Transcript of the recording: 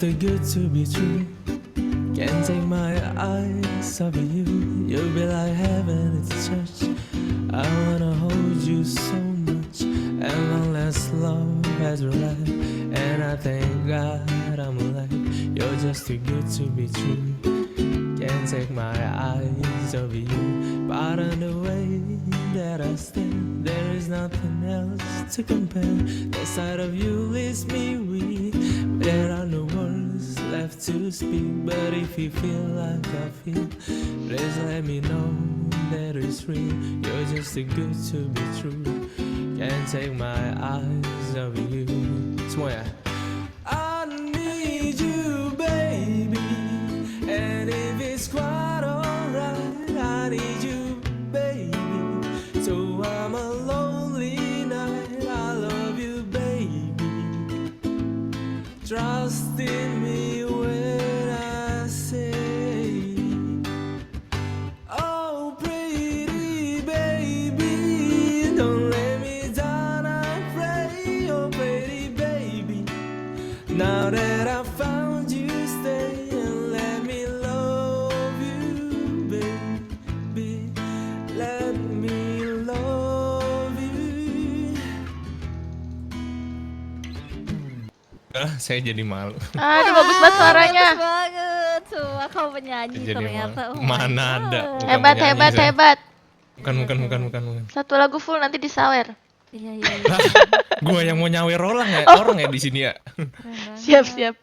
Too good to be true. Can't take my eyes off of you. You'll be like heaven at church. I wanna hold you so much, and long last love has arrived. And I thank God I'm alive. You're just too good to be true. Can't take my eyes off of you. Pardon the way that I stand. There is nothing else to compare. The sight of you leaves me weak. There are no words left to speak. But if you feel like I feel, please let me know that it's real. You're just too good to be true. Can't take my eyes off you. Semuanya. I need you, baby. And if it's quite alright, I need you, baby. So I'm a lonely night. I love you, baby. Trust in me when I say, oh pretty baby, don't let me down, I pray. Oh pretty baby, now that I found you, stay and let me love you, baby. Let me love you. Saya jadi malu. Aduh, bagus banget suaranya. Bagus banget, semua kau penyanyi Jadi ternyata. malu. Mana ada. Bukan Hebat, penyanyi, hebat, saya. hebat. Bukan. Satu lagu full nanti disawer. Iya. Gua yang mau nyawer orang ya, orang ya di sini ya. Keren banget. Siap, siap.